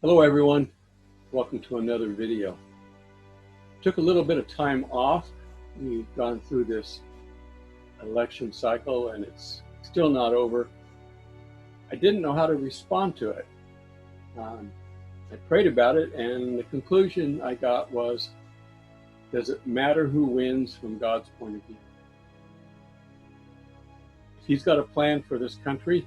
Hello everyone, welcome to another video. Took a little bit of time off. We've gone through this election cycle and it's still not over. I didn't know how to respond to it. I prayed about it and the conclusion I got was, does it matter who wins from God's point of view? If He's got a plan for this country,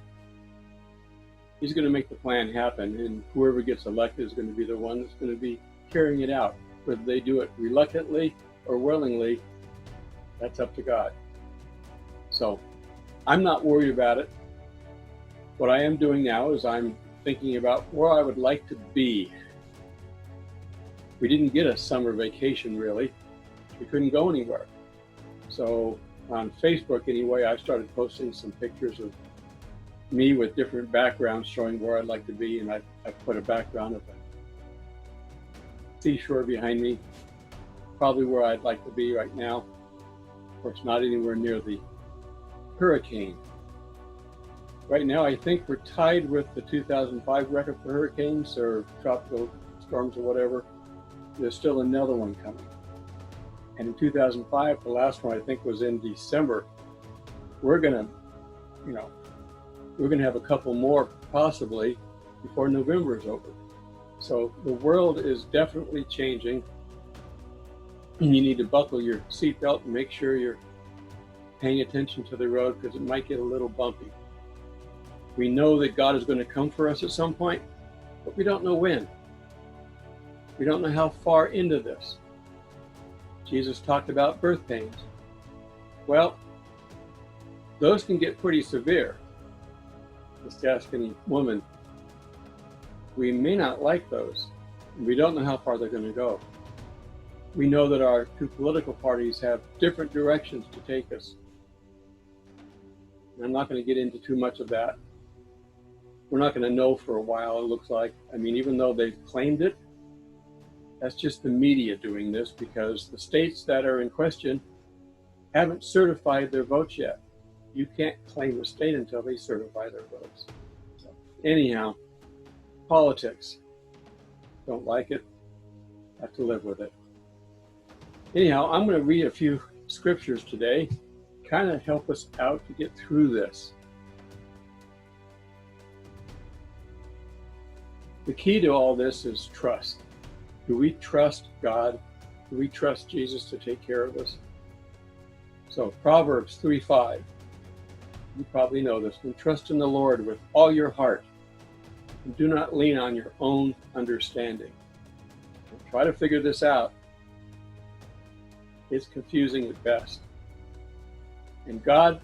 He's going to make the plan happen, and whoever gets elected is going to be the one that's going to be carrying it out. Whether they do it reluctantly or willingly, that's up to God. So I'm not worried about it. What I am doing now is I'm thinking about where I would like to be. We didn't get a summer vacation, really. We couldn't go anywhere. So on Facebook anyway, I started posting some pictures of me with different backgrounds showing where I'd like to be, and I put a background of a seashore behind me, probably where I'd like to be right now. Of course, not anywhere near the hurricane. Right now, I think we're tied with the 2005 record for hurricanes or tropical storms or whatever. There's still another one coming. And in 2005, the last one I think was in December. We're gonna have a couple more possibly before November is over. So the world is definitely changing. You need to buckle your seatbelt and make sure you're paying attention to the road because it might get a little bumpy. We know that God is going to come for us at some point, but we don't know when. We don't know how far into this. Jesus talked about birth pains. Well, those can get pretty severe. Just ask any woman. We may not like those. We don't know how far they're going to go. We know that our two political parties have different directions to take us. And I'm not going to get into too much of that. We're not going to know for a while, it looks like. I mean, even though they've claimed it, that's just the media doing this because the states that are in question haven't certified their votes yet. You can't claim a state until they certify their votes. So, anyhow, politics. Don't like it, have to live with it. Anyhow, I'm going to read a few scriptures today, kind of help us out to get through this. The key to all this is trust. Do we trust God? Do we trust Jesus to take care of us? So Proverbs 3:5. You probably know this one. Trust in the Lord with all your heart and do not lean on your own understanding. Try to figure this out. It's confusing at best. And God,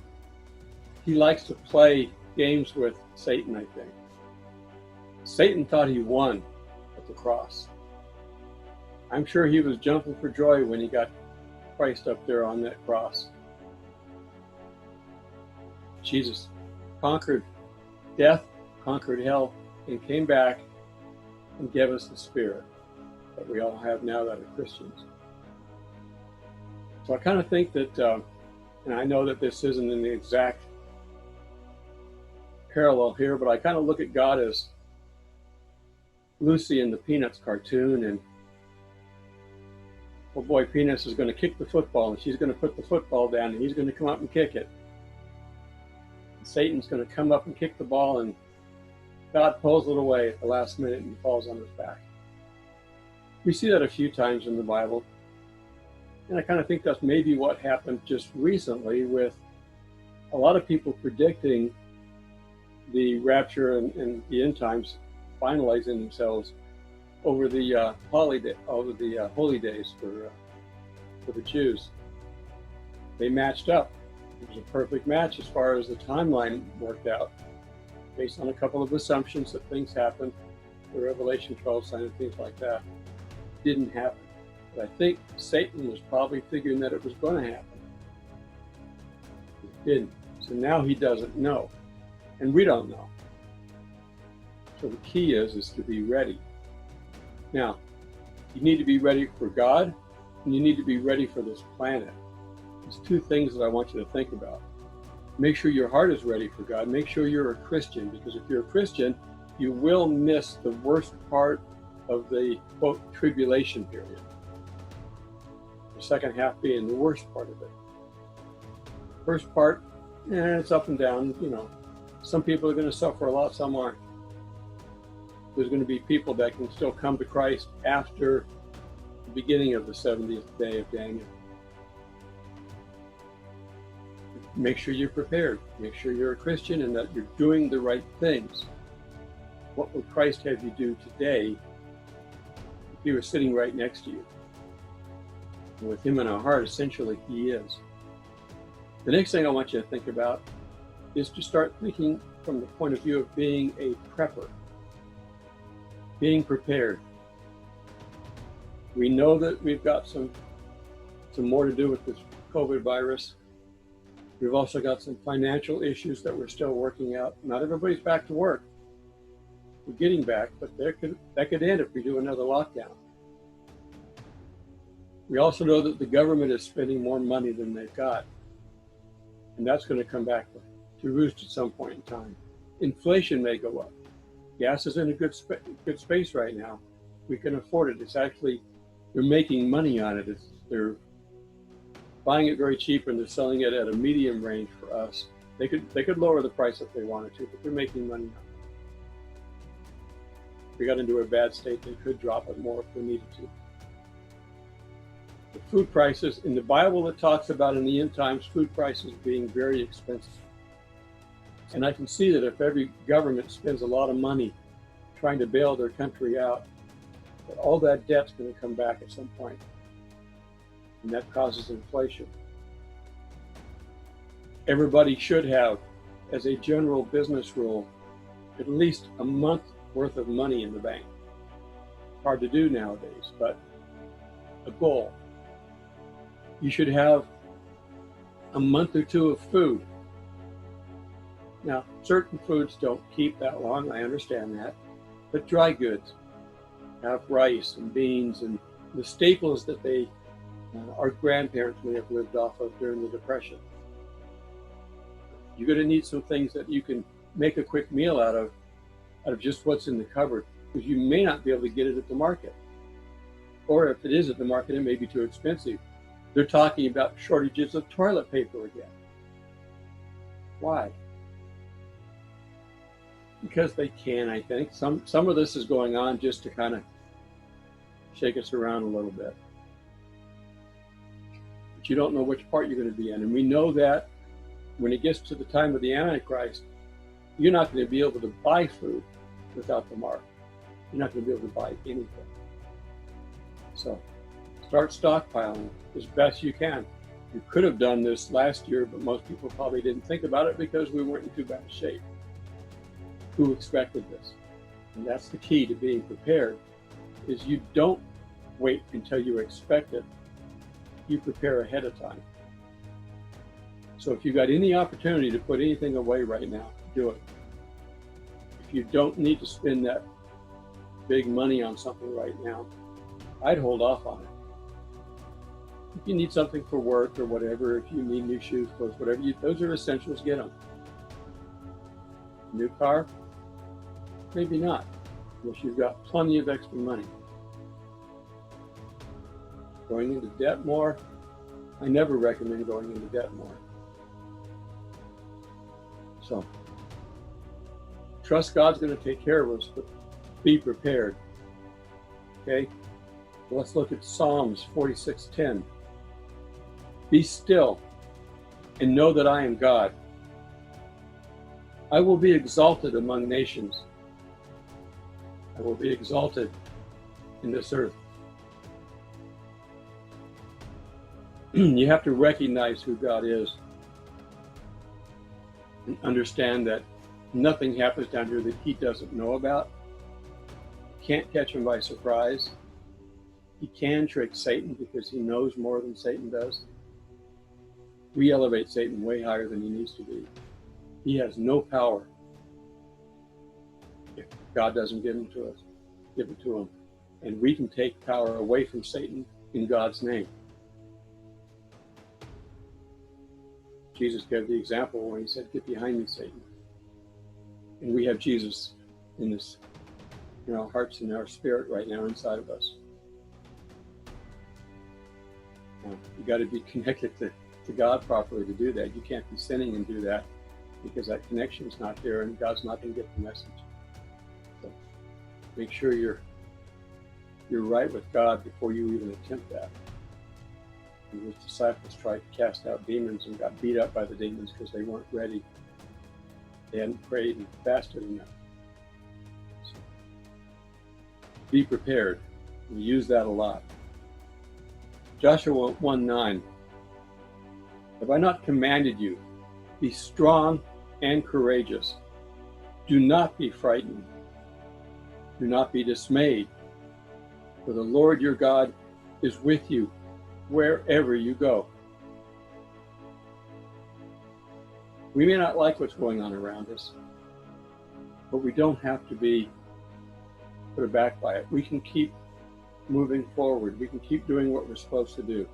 He likes to play games with Satan, I think. Satan thought he won at the cross. I'm sure he was jumping for joy when he got Christ up there on that cross. Jesus conquered death, conquered hell, and came back and gave us the Spirit that we all have now that are Christians. So I kind of think that, and I know that this isn't in the exact parallel here, but I kind of look at God as Lucy in the Peanuts cartoon, and oh boy, Peanuts is going to kick the football, and she's going to put the football down, and he's going to come up and kick it. Satan's going to come up and kick the ball, and God pulls it away at the last minute and falls on his back. We see that a few times in the Bible. And I kind of think that's maybe what happened just recently with a lot of people predicting the rapture and the end times finalizing themselves over the holy days for the Jews. They matched up. It was a perfect match as far as the timeline worked out, based on a couple of assumptions that things happened, the Revelation 12 sign and things like that. Didn't happen. But I think Satan was probably figuring that it was going to happen. It didn't. So now he doesn't know. And we don't know. So the key is to be ready. Now, you need to be ready for God, and you need to be ready for this planet. There's two things that I want you to think about. Make sure your heart is ready for God. Make sure you're a Christian, because if you're a Christian, you will miss the worst part of the, quote, tribulation period. The second half being the worst part of it. First part, it's up and down, you know. Some people are going to suffer a lot, some aren't. There's going to be people that can still come to Christ after the beginning of the 70th day of Daniel. Make sure you're prepared. Make sure you're a Christian and that you're doing the right things. What would Christ have you do today if he was sitting right next to you? And with him in our heart, essentially, he is. The next thing I want you to think about is to start thinking from the point of view of being a prepper, being prepared. We know that we've got some more to do with this COVID virus. We've also got some financial issues that we're still working out. Not everybody's back to work. We're getting back, but that could end if we do another lockdown. We also know that the government is spending more money than they've got. And that's going to come back to roost at some point in time. Inflation may go up. Gas is in a good space right now. We can afford it. It's actually, they're making money on it. They're buying it very cheap and they're selling it at a medium range for us. They could lower the price if they wanted to, but they're making money on it. If we got into a bad state, they could drop it more if they needed to. The food prices, in the Bible it talks about in the end times food prices being very expensive. And I can see that if every government spends a lot of money trying to bail their country out, that all that debt's going to come back at some point. And that causes inflation. Everybody should have, as a general business rule, at least a month worth of money in the bank. Hard to do nowadays, but a goal. You should have a month or two of food. Now, certain foods don't keep that long, I understand that, but dry goods have rice and beans and the staples that our grandparents may have lived off of during the Depression. You're going to need some things that you can make a quick meal out of just what's in the cupboard, because you may not be able to get it at the market. Or if it is at the market, it may be too expensive. They're talking about shortages of toilet paper again. Why? Because they can, I think. Some of this is going on just to kind of shake us around a little bit. But you don't know which part you're going to be in. And we know that when it gets to the time of the Antichrist, you're not going to be able to buy food without the mark. You're not going to be able to buy anything. So start stockpiling as best you can. You could have done this last year, but most people probably didn't think about it because we weren't in too bad shape. Who expected this? And that's the key to being prepared, is you don't wait until you expect it. You prepare ahead of time. So if you've got any opportunity to put anything away right now, do it. If you don't need to spend that big money on something right now, I'd hold off on it. If you need something for work or whatever, if you need new shoes, clothes, whatever, those are essentials, get them. New car? Maybe not, unless you've got plenty of extra money. Going into debt more? I never recommend going into debt more. So, trust God's going to take care of us, but be prepared. Okay? Let's look at Psalms 46:10. Be still and know that I am God. I will be exalted among nations. I will be exalted in this earth. You have to recognize who God is and understand that nothing happens down here that he doesn't know about. You can't catch him by surprise. He can trick Satan because he knows more than Satan does. We elevate Satan way higher than he needs to be. He has no power if God doesn't give it to him. And we can take power away from Satan in God's name. Jesus gave the example when he said, "Get behind me, Satan." And we have Jesus in this, in our hearts and our spirit right now inside of us. You got to be connected to God properly to do that. You can't be sinning and do that, because that connection is not there, and God's not going to get the message. So make sure you're right with God before you even attempt that. And his disciples tried to cast out demons and got beat up by the demons because they weren't ready. They hadn't prayed and fasted enough. So be prepared. We use that a lot. Joshua 1:9. Have I not commanded you? Be strong and courageous. Do not be frightened. Do not be dismayed. For the Lord your God is with you wherever you go. We may not like what's going on around us, but we don't have to be put aback by it. We can keep moving forward. We can keep doing what we're supposed to do.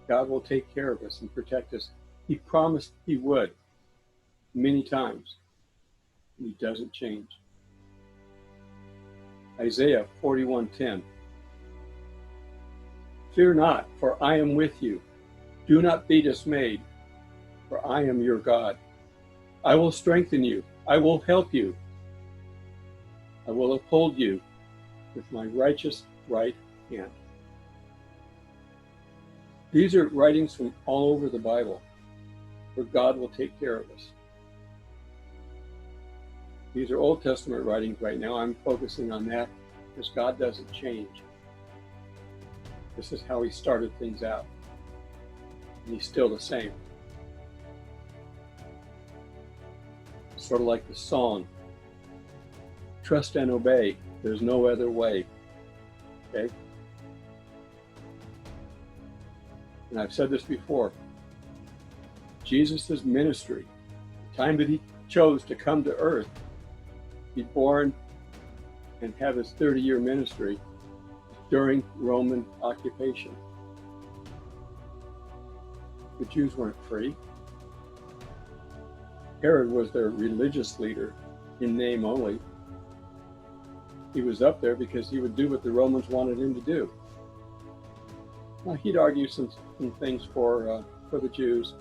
God will take care of us and protect us. He promised he would many times. And he doesn't change. Isaiah 41:10. Fear not, for I am with you. Do not be dismayed, for I am your God. I will strengthen you. I will help you. I will uphold you with my righteous right hand. These are writings from all over the Bible, where God will take care of us. These are Old Testament writings right now. I'm focusing on that because God doesn't change. This is how he started things out. And he's still the same. Sort of like the song, trust and obey. There's no other way. Okay? And I've said this before. Jesus' ministry, the time that he chose to come to earth, be born and have his 30-year ministry during Roman occupation. The Jews weren't free. Herod was their religious leader in name only. He was up there because he would do what the Romans wanted him to do. Now, he'd argue some things for the Jews,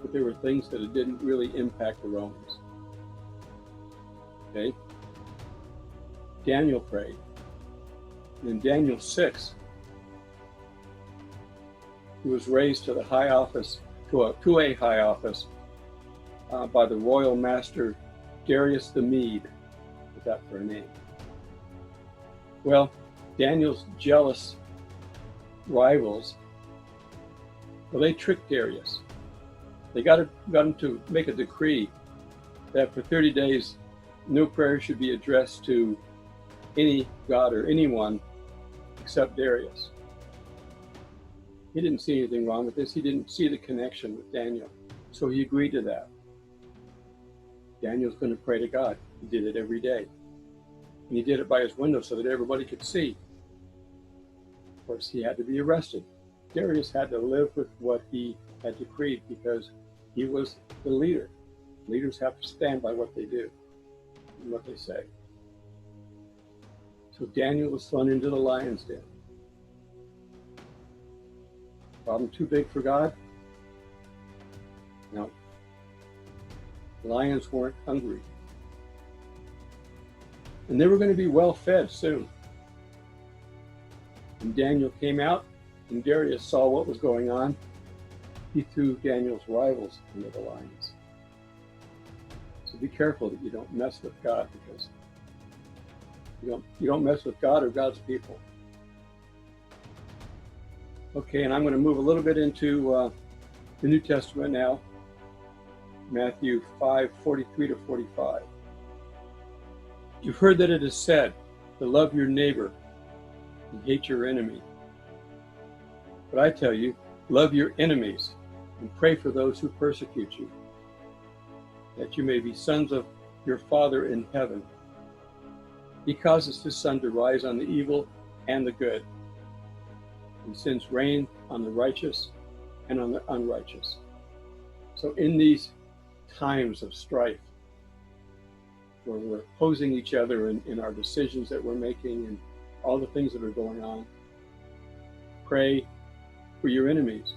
but there were things that it didn't really impact the Romans. Okay? Daniel prayed. And in Daniel 6, he was raised to the high office, to a high office by the royal master Darius the Mede, with that for a name. Well, Daniel's jealous rivals, well, they tricked Darius. They got him to make a decree that for 30 days, no prayer should be addressed to any god or anyone except Darius. He didn't see anything wrong with this. He didn't see the connection with Daniel. So he agreed to that. Daniel's going to pray to God. He did it every day. And he did it by his window so that everybody could see. Of course, he had to be arrested. Darius had to live with what he had decreed because he was the leader. Leaders have to stand by what they do and what they say. So Daniel was thrown into the lion's den. Problem too big for God? No. Lions weren't hungry. And they were going to be well fed soon. When Daniel came out and Darius saw what was going on, he threw Daniel's rivals into the lions. So be careful that you don't mess with God, because you don't mess with God or God's people. Okay, and I'm going to move a little bit into the New Testament now. Matthew 5:43-45. You've heard that it is said to love your neighbor and hate your enemy. But I tell you, love your enemies and pray for those who persecute you, that you may be sons of your Father in heaven. He causes his sun to rise on the evil and the good, and sends rain on the righteous and on the unrighteous. So in these times of strife, where we're opposing each other in our decisions that we're making and all the things that are going on. Pray for your enemies.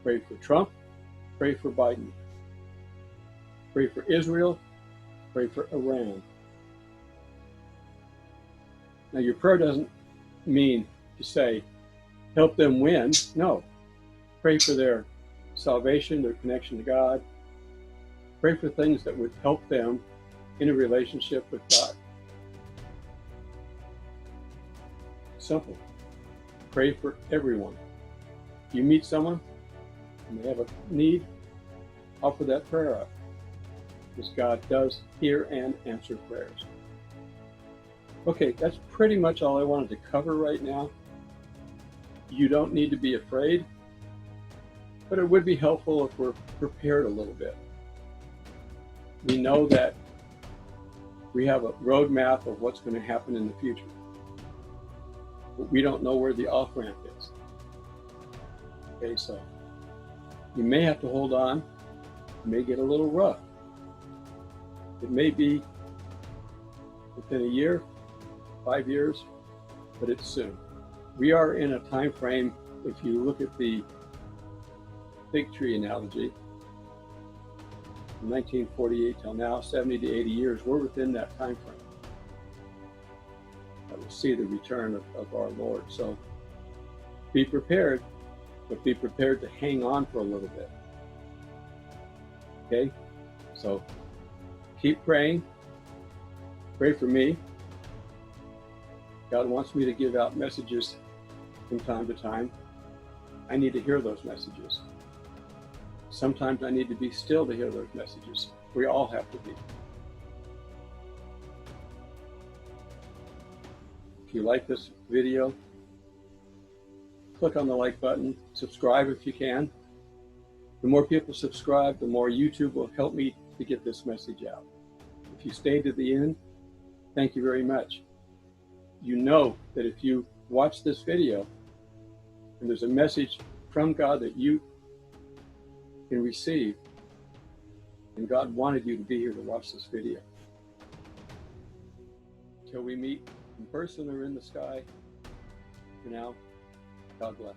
Pray for Trump. Pray for Biden. Pray for Israel. Pray for Iran. Now, your prayer doesn't mean to say, help them win. No. Pray for their salvation, their connection to God. Pray for things that would help them in a relationship with God. Simple. Pray for everyone. You meet someone and they have a need, offer that prayer up, because God does hear and answer prayers. Okay, that's pretty much all I wanted to cover right now. You don't need to be afraid, but it would be helpful if we're prepared a little bit. We know that we have a roadmap of what's going to happen in the future, but we don't know where the off-ramp is. Okay, so you may have to hold on. It may get a little rough. It may be within a year, 5 years, but it's soon. We are in a time frame, if you look at the fig tree analogy, from 1948 till now, 70 to 80 years, we're within that time frame that will see the return of our Lord. So be prepared, but be prepared to hang on for a little bit. Okay? So keep praying. Pray for me. God wants me to give out messages from time to time. I need to hear those messages. Sometimes I need to be still to hear those messages. We all have to be. If you like this video, click on the like button, subscribe if you can. The more people subscribe, the more YouTube will help me to get this message out. If you stayed to the end, thank you very much. You know that if you watch this video and there's a message from God that you can receive, and God wanted you to be here to watch this video. Until we meet in person or in the sky, for now, God bless.